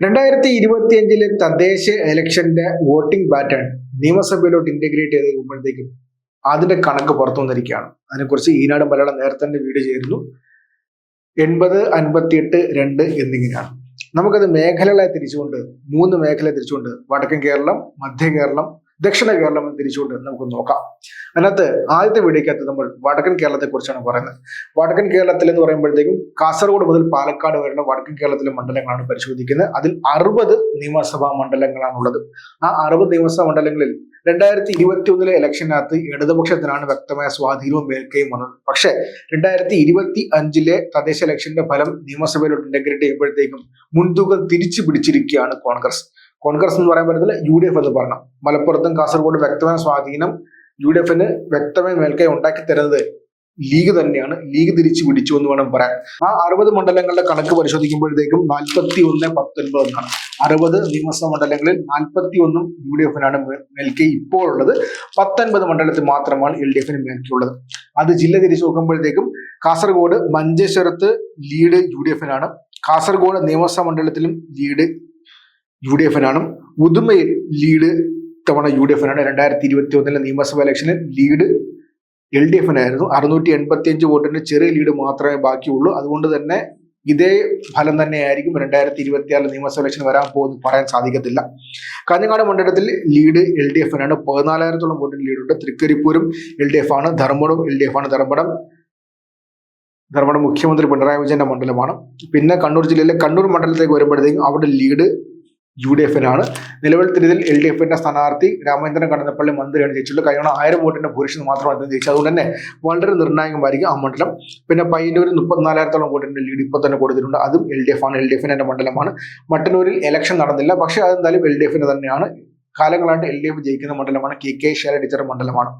2025 തദ്ദേശ ഇലക്ഷന്റെ voting pattern നിയമസഭയിലോട്ട് integrate ചെയ്ത് കഴിയുമ്പോഴത്തേക്കും അതിന്റെ കണക്ക് പുറത്തു വന്നിരിക്കുകയാണ്. അതിനെക്കുറിച്ച് ഈനാട് മലയാളം നേരത്തെ തന്നെ വീഡിയോ ചെയ്തിരുന്നു. 80, 58, 2 എന്നിങ്ങനെയാണ്. നമുക്കത് മേഖലകളെ തിരിച്ചുകൊണ്ട് 3 മേഖലയെ തിരിച്ചുകൊണ്ട് വടക്കൻ കേരളം, മധ്യ കേരളം, ദക്ഷിണ കേരളം എന്ന് തിരിച്ചുകൊണ്ട് നമുക്ക് നോക്കാം. അതിനകത്ത് ആദ്യത്തെ വീഡിയോക്കകത്ത് നമ്മൾ വടക്കൻ കേരളത്തെ കുറിച്ചാണ് പറയുന്നത്. വടക്കൻ കേരളത്തിൽ എന്ന് പറയുമ്പോഴത്തേക്കും കാസർഗോഡ് മുതൽ പാലക്കാട് വരെയുള്ള വടക്കൻ കേരളത്തിലെ മണ്ഡലങ്ങളാണ് പരിശോധിക്കുന്നത്. അതിൽ 60 നിയമസഭാ മണ്ഡലങ്ങളാണുള്ളത്. ആ 60 നിയമസഭാ മണ്ഡലങ്ങളിൽ 2021 ഇലക്ഷനകത്ത് ഇടതുപക്ഷത്തിനാണ് വ്യക്തമായ സ്വാധീനവും മേൽക്കൈയും വന്നത്. പക്ഷേ 2025 തദ്ദേശ ഇലക്ഷന്റെ ഫലം നിയമസഭയിലോട്ട് ഇന്റഗ്രേറ്റ് ചെയ്യുമ്പോഴത്തേക്കും മുൻതൂക്കം തിരിച്ചു പിടിച്ചിരിക്കുകയാണ് കോൺഗ്രസ്. കോൺഗ്രസ് എന്ന് പറയാൻ പറ്റത്തില്ല, UDF എന്ന് പറയണം. മലപ്പുറത്തും കാസർഗോഡും വ്യക്തമായ സ്വാധീനം UDFന് വ്യക്തമായ മേൽക്കൈ ഉണ്ടാക്കി തരുന്നത് ലീഗ് തന്നെയാണ്. ലീഗ് തിരിച്ചു പിടിച്ചു എന്ന് വേണം പറയാൻ. ആ 60 മണ്ഡലങ്ങളുടെ കണക്ക് പരിശോധിക്കുമ്പോഴത്തേക്കും 41-19 എന്നാണ്. 60 നിയമസഭാ മണ്ഡലങ്ങളിൽ 41 UDFനാണ് മേൽക്കൈ ഇപ്പോൾ ഉള്ളത്. 19 മണ്ഡലത്തിൽ മാത്രമാണ് LDFന് മേൽക്കൈ ഉള്ളത്. അത് ജില്ല തിരിച്ചു നോക്കുമ്പോഴത്തേക്കും കാസർഗോഡ് മഞ്ചേശ്വരത്ത് ലീഡ് UDFനാണ്. കാസർഗോഡ് നിയമസഭാ മണ്ഡലത്തിലും ലീഡ് UDFനാണ്. ഉദുമയിൽ ലീഡ് തവണ UDFനാണ്. 2021 നിയമസഭാ ഇലക്ഷനിൽ ലീഡ് LDFനായിരുന്നു. 685 വോട്ടിന് ചെറിയ ലീഡ് മാത്രമേ ബാക്കിയുള്ളൂ. അതുകൊണ്ട് തന്നെ ഇതേ ഫലം തന്നെയായിരിക്കും 2026 നിയമസഭാ ഇലക്ഷൻ വരാൻ പോകുന്നു പറയാൻ സാധിക്കത്തില്ല. കാഞ്ഞങ്ങാട് മണ്ഡലത്തിൽ ലീഡ് LDFനാണ്. 14,000-ഓളം വോട്ടിന് ലീഡുണ്ട്. തൃക്കരിപ്പൂരും LDF ആണ്. ധർമ്മടവും LDF ആണ്. ധർമ്മടം മുഖ്യമന്ത്രി പിണറായി വിജയന്റെ മണ്ഡലമാണ്. പിന്നെ കണ്ണൂർ ജില്ലയിലെ കണ്ണൂർ മണ്ഡലത്തിലേക്ക് വരുമ്പോഴത്തേക്കും അവിടെ ലീഡ് UDFനാണ്. നിലവിൽ ഇതിൽ LDFന്റെ സ്ഥാനാർത്ഥി രാമചന്ദ്രൻ കടന്നപ്പള്ളി മന്ത്രിയാണ് ജയിച്ചിട്ടുള്ളത്. കഴിഞ്ഞ 1000 വോട്ടിന്റെ ഭൂരിപക്ഷം മാത്രമാണ് അദ്ദേഹം ജയിച്ചത്. അതുകൊണ്ട് തന്നെ വളരെ നിർണായകമായിരിക്കും ആ മണ്ഡലം. പിന്നെ പയ്യന്നൂർ 34,000-ഓളം വോട്ടിന്റെ ലീഡ് ഇപ്പോൾ തന്നെ കൊടുത്തിട്ടുണ്ട്. അതും LDF ആണ്. LDFന്റെ മണ്ഡലമാണ്. മട്ടന്നൂരിൽ ഇലക്ഷൻ നടന്നില്ല, പക്ഷെ അതെന്തായാലും LDFന് തന്നെയാണ്. കാലങ്ങളായിട്ട് LDF ജയിക്കുന്ന മണ്ഡലമാണ്. KK ശൈലജ ടീച്ചർ മണ്ഡലമാണ്.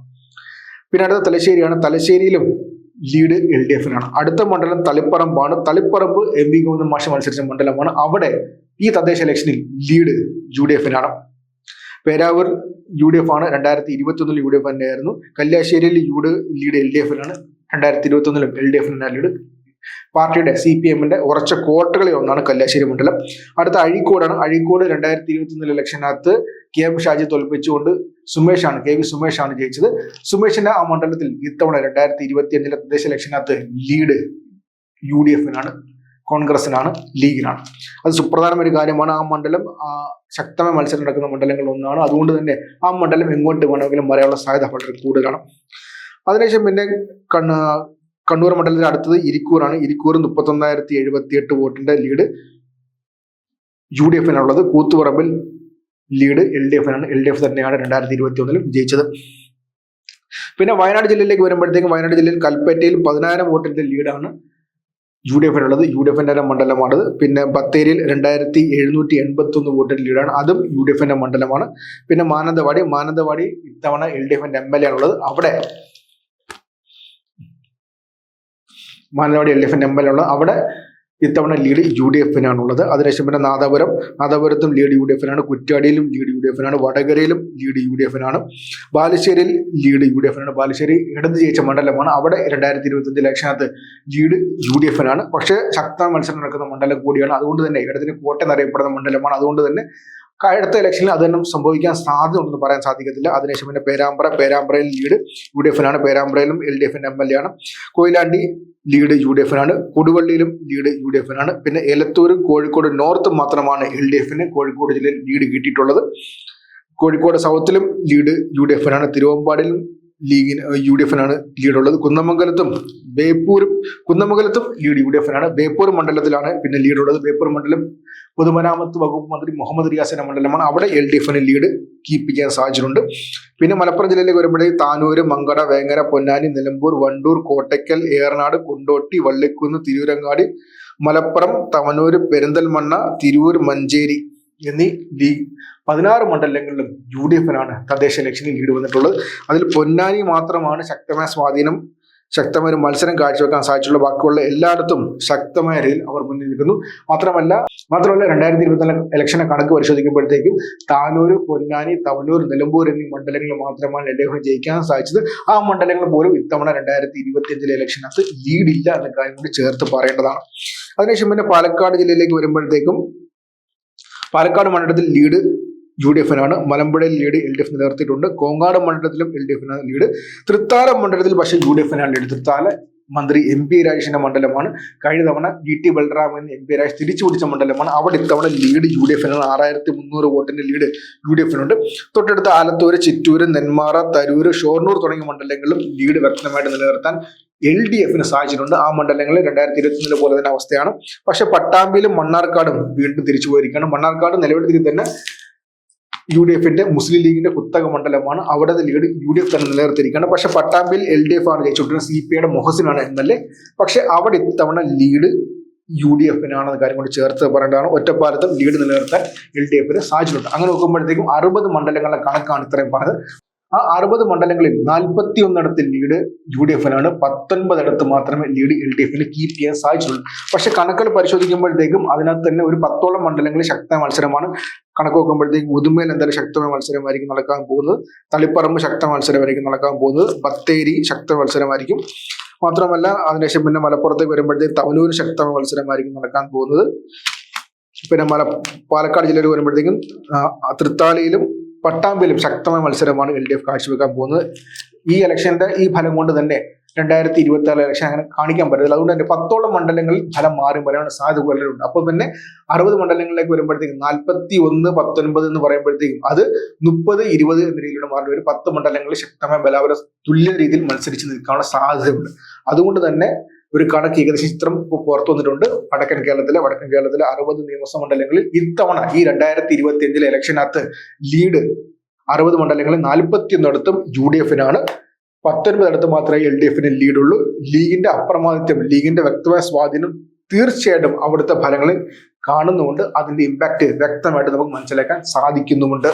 പിന്നെ അടുത്ത തലശ്ശേരിയാണ്. തലശ്ശേരിയിലും ലീഡ് LDFനാണ്. അടുത്ത മണ്ഡലം തളിപ്പറമ്പാണ്. തളിപ്പറമ്പ് MV ഗോവിന്ദൻ മാഷ് മത്സരിച്ച മണ്ഡലമാണ്. അവിടെ ഈ തദ്ദേശ ഇലക്ഷനിൽ ലീഡ് UDFനാണ്. പേരാവൂർ UDF ആണ്. 2021 UDF തന്നെയായിരുന്നു. കല്യാശ്ശേരിയിൽ ലീഡ് LDFനാണ്. 2021 LDFനാണ് ലീഡ്. പാർട്ടിയുടെ CPMന്റെ ഉറച്ച കോട്ടകളിൽ ഒന്നാണ് കല്യാശ്ശേരി മണ്ഡലം. അടുത്ത അഴീക്കോടാണ്. അഴീക്കോട് 2021 ഇലക്ഷനകത്ത് KM ഷാജി തോൽപ്പിച്ചുകൊണ്ട് KV സുമേഷാണ് ജയിച്ചത്. സുമേഷിന്റെ ആ മണ്ഡലത്തിൽ ഇത്തവണ 2025 തദ്ദേശ ഇലക്ഷനകത്ത് ലീഡ് UDFനാണ്, കോൺഗ്രസിനാണ്, ലീഗിനാണ്. അത് സുപ്രധാനമായ ഒരു കാര്യമാണ്. ആ മണ്ഡലം ശക്തമായ മത്സരം നടക്കുന്ന മണ്ഡലങ്ങളിൽ ഒന്നാണ്. അതുകൊണ്ട് തന്നെ ആ മണ്ഡലം എങ്ങോട്ട് വേണമെങ്കിലും വരാനുള്ള സാധ്യത വളരെ കൂടുതലാണ്. അതിനുശേഷം പിന്നെ കണ്ണൂർ മണ്ഡലത്തിൽ അടുത്തത് ഇരിക്കൂറാണ്. ഇരിക്കൂർ 31,078 വോട്ടിന്റെ ലീഡ് UDFനുള്ളത്. കൂത്തുപറമ്പിൽ ലീഡ് LDFനാണ്. LDF തന്നെയാണ് 2021 വിജയിച്ചത്. പിന്നെ വയനാട് ജില്ലയിലേക്ക് വരുമ്പോഴത്തേക്കും വയനാട് ജില്ലയിൽ കൽപ്പറ്റയിൽ 10,000 വോട്ടിന്റെ ലീഡാണ് UDFനുള്ളത്. UDFന്റെ മണ്ഡലമാണത്. പിന്നെ ബത്തേരിയിൽ 2,781 വോട്ടിന്റെ ലീഡാണ്. അതും UDFന്റെ മണ്ഡലമാണ്. പിന്നെ മാനന്തവാടി ഇത്തവണ LDFന്റെ MLA ആണുള്ളത്. അവിടെ മാനന്തവാടി LDFന്റെ MLA ഉള്ളത്. അവിടെ ഇത്തവണ ലീഡ് UDFനാണുള്ളത്. അതിനുശേഷം പിന്നെ നാദാപുരത്തും ലീഡ് UDFനാണ്. കുറ്റ്യാടിയിലും ലീഡ് UDFനാണ്. വടകരയിലും ലീഡ് UDFനാണ്. ബാലുശ്ശേരിയിൽ ലീഡ് UDFനാണ്. ബാലുശ്ശേരി ഇടത് ജയിച്ച മണ്ഡലമാണ്. അവിടെ 2025 ഇലക്ഷനകത്ത് ലീഡ് UDFനാണ്. പക്ഷേ ശക്തമായ മത്സരം നടക്കുന്ന മണ്ഡലം കൂടിയാണ്. അതുകൊണ്ട് തന്നെ ഇടതിന് കോട്ട എന്നറിയപ്പെടുന്ന മണ്ഡലമാണ്. അതുകൊണ്ട് തന്നെ അടുത്ത ഇലക്ഷനിൽ അതൊന്നും സംഭവിക്കാൻ സാധ്യത ഉണ്ടെന്ന് പറയാൻ സാധിക്കത്തില്ല. അതിനുശേഷം പിന്നെ പേരാമ്പ്രയിൽ ലീഡ് UDFനാണ്. പേരാമ്പ്രയിലും LDFന്റെ MLA ആണ്. കൊയിലാണ്ടി ലീഡ് UDFനാണ്. കൊടുവള്ളിയിലും ലീഡ് UDFനാണ്. പിന്നെ എലത്തൂരും കോഴിക്കോട് നോർത്തും മാത്രമാണ് LDFന് കോഴിക്കോട് ജില്ലയിൽ ലീഡ് കിട്ടിയിട്ടുള്ളത്. കോഴിക്കോട് സൗത്തിലും ലീഡ് UDFനാണ്. തിരുവമ്പാടിയിലും UDFനാണ് ലീഡുള്ളത്. കുന്നമംഗലത്തും ലീഡ് UDFനാണ്. ബേപ്പൂർ മണ്ഡലത്തിലാണ് പിന്നെ ലീഡുള്ളത്. ബേപ്പൂർ മണ്ഡലം പൊതുമരാമത്ത് വകുപ്പ് മന്ത്രി മുഹമ്മദ് റിയാസിന്റെ മണ്ഡലമാണ്. അവിടെ LDFന് ലീഡ് കീപ്പ് ചെയ്യാൻ സാധിച്ചിട്ടുണ്ട്. പിന്നെ മലപ്പുറം ജില്ലയിലേക്ക് വരുമ്പോഴേക്ക് താനൂര്, മങ്കട, വേങ്ങര, പൊന്നാനി, നിലമ്പൂർ, വണ്ടൂർ, കോട്ടയ്ക്കൽ, ഏറനാട്, കൊണ്ടോട്ടി, വള്ളിക്കുന്ന്, തിരൂരങ്ങാടി, മലപ്പുറം, തവനൂര്, പെരിന്തൽമണ്ണ, തിരൂർ, മഞ്ചേരി എന്നീ 16 മണ്ഡലങ്ങളിലും UDFനാണ് തദ്ദേശ ഇലക്ഷനിൽ ലീഡ് വന്നിട്ടുള്ളത്. അതിൽ പൊന്നാനി മാത്രമാണ് ശക്തമായ ഒരു മത്സരം കാഴ്ചവെക്കാൻ സാധിച്ചുള്ള. ബാക്കിയുള്ള എല്ലായിടത്തും ശക്തമായ രീതിയിൽ അവർ മുന്നിൽ നിൽക്കുന്നു. മാത്രമല്ല 2024 ഇലക്ഷനെ കണക്ക് പരിശോധിക്കുമ്പോഴത്തേക്കും താനൂര്, പൊന്നാനി, തവനൂർ, നിലമ്പൂർ എന്നീ മണ്ഡലങ്ങളിൽ മാത്രമാണ് LDF ജയിക്കാൻ സാധിച്ചത്. ആ മണ്ഡലങ്ങൾ പോലും ഇത്തവണ 2025 ഇലക്ഷനകത്ത് ലീഡില്ല എന്ന കാര്യം കൂടി ചേർത്ത് പറയേണ്ടതാണ്. അതിനുശേഷം പിന്നെ പാലക്കാട് ജില്ലയിലേക്ക് വരുമ്പോഴത്തേക്കും പാലക്കാട് മണ്ഡലത്തിൽ ലീഡ് UDF-നാണ്. മലമ്പുഴയിൽ ലീഡ് LDF നിലനിർത്തിയിട്ടുണ്ട്. കോങ്ങാട് മണ്ഡലത്തിലും LDF-നാണ് ലീഡ്. തൃത്താല മണ്ഡലത്തിൽ പക്ഷേ UDF-നാണ് ലീഡ്. തൃത്താല മന്ത്രി MP രാജേഷിന്റെ മണ്ഡലമാണ്. കഴിഞ്ഞ തവണ GT ബൽറാം MP രാജേഷ് തിരിച്ചു പിടിച്ച മണ്ഡലമാണ്. അവിടെ ഇത്തവണ ലീഡ് UDF-നാണ്. 6300 വോട്ടിന്റെ ലീഡ് UDF-നുണ്ട്. തൊട്ടടുത്ത ആലത്തൂര്, ചിറ്റൂര്, നെന്മാറ, തരൂര്, ഷൊർണൂർ തുടങ്ങിയ മണ്ഡലങ്ങളിലും ലീഡ് വ്യക്തമായിട്ട് നിലനിർത്താൻ LDF-ന് സാധിച്ചിട്ടുണ്ട്. ആ മണ്ഡലങ്ങളിൽ 2021 പോലെ തന്നെ അവസ്ഥയാണ്. പക്ഷെ പട്ടാമ്പിയിലും മണ്ണാർക്കാടും വീണ്ടും തിരിച്ചു പോയിരിക്കുകയാണ്. മണ്ണാർക്കാട് നിലവിൽ തന്നെ UDF-ന്റെ മുസ്ലിം ലീഗിന്റെ കുത്തക മണ്ഡലമാണ്. അവിടെ ലീഡ് UDF തന്നെ നിലനിർത്തിയിരിക്കുകയാണ്. പക്ഷെ പട്ടാമ്പിയിൽ LDF ആണ് ജയിച്ചുകൊണ്ടിരുന്നത്. CPI-യുടെ മൊഹസിനാണ് MLA. പക്ഷെ അവിടെ ഇത്തവണ ലീഡ് UDF-നാണെന്ന കാര്യം കൊണ്ട് ചേർത്ത് പറയേണ്ടതാണ്. ഒറ്റപ്പാലത്തും ലീഡ് നിലനിർത്താൻ LDF-ന് സാധിച്ചിട്ടുണ്ട്. അങ്ങനെ നോക്കുമ്പോഴത്തേക്കും 60 മണ്ഡലങ്ങളുടെ കണക്കാണ് ഇത്രയും പറഞ്ഞത്. ആ 60 മണ്ഡലങ്ങളിൽ 41 ലീഡ് UDF-നാണ്. 19 മാത്രമേ ലീഡ് LDF-ന് കീപ്പ് ചെയ്യാൻ സാധിച്ചുള്ളൂ. പക്ഷെ കണക്കുകൾ പരിശോധിക്കുമ്പോഴത്തേക്കും അതിനകത്ത് തന്നെ ഒരു 10ഓളം മണ്ഡലങ്ങളിൽ ശക്തമായ മത്സരമാണ്. കണക്ക് നോക്കുമ്പോഴത്തേക്കും ഉദുമയിൽ എന്തായാലും ശക്തമായ മത്സരമായിരിക്കും നടക്കാൻ പോകുന്നത്. തളിപ്പറമ്പ് ശക്തമായ മത്സരമായിരിക്കും നടക്കാൻ പോകുന്നത്. ബത്തേരി ശക്തമായ മത്സരമായിരിക്കും. മാത്രമല്ല അതിനുശേഷം പിന്നെ മലപ്പുറത്തേക്ക് വരുമ്പോഴത്തേക്ക് തവനൂര് ശക്തമായ മത്സരമായിരിക്കും നടക്കാൻ പോകുന്നത്. പിന്നെ പാലക്കാട് ജില്ലയിൽ വരുമ്പോഴത്തേക്കും തൃത്താലയിലും പട്ടാമ്പിയിലും ശക്തമായ മത്സരമാണ് LDF കാഴ്ചവെക്കാൻ പോകുന്നത്. ഈ ഇലക്ഷന്റെ ഈ ഫലം കൊണ്ട് തന്നെ 2026 ഇലക്ഷൻ അങ്ങനെ കാണിക്കാൻ പറ്റില്ല. അതുകൊണ്ട് തന്നെ 10ഓളം മണ്ഡലങ്ങളിൽ ഫലം മാറി വരാനുള്ള സാധ്യത വളരെയുണ്ട്. അപ്പോൾ പിന്നെ 60 മണ്ഡലങ്ങളിലേക്ക് വരുമ്പോഴത്തേക്കും 41, 19 എന്ന് പറയുമ്പോഴത്തേക്കും അത് 30, 20 എന്ന രീതിയിലൂടെ മാറി വരും. 10 മണ്ഡലങ്ങളിൽ ശക്തമായ ബലാബല തുല്യ രീതിയിൽ മത്സരിച്ച് നിൽക്കാനുള്ള സാധ്യതയുണ്ട്. അതുകൊണ്ട് തന്നെ ഒരു കണക്ക് ഏകദേശം ചിത്രം പുറത്തു വന്നിട്ടുണ്ട്. വടക്കൻ കേരളത്തിലെ 60 നിയമസഭാ മണ്ഡലങ്ങളിൽ ഇത്തവണ ഈ 2025 ഇലക്ഷനകത്ത് ലീഡ് 60 മണ്ഡലങ്ങളിൽ 41 UDF-നാണ്. 19 മാത്രമേ LDF-ന് ലീഡുള്ളൂ. ലീഗിന്റെ അപ്രമാദിത്യം, ലീഗിന്റെ വ്യക്തമായ സ്വാധീനം തീർച്ചയായിട്ടും അവിടുത്തെ ഫലങ്ങളിൽ കാണുന്നുമുണ്ട്. അതിന്റെ ഇമ്പാക്ട് വ്യക്തമായിട്ട് നമുക്ക് മനസ്സിലാക്കാൻ സാധിക്കുന്നുമുണ്ട്.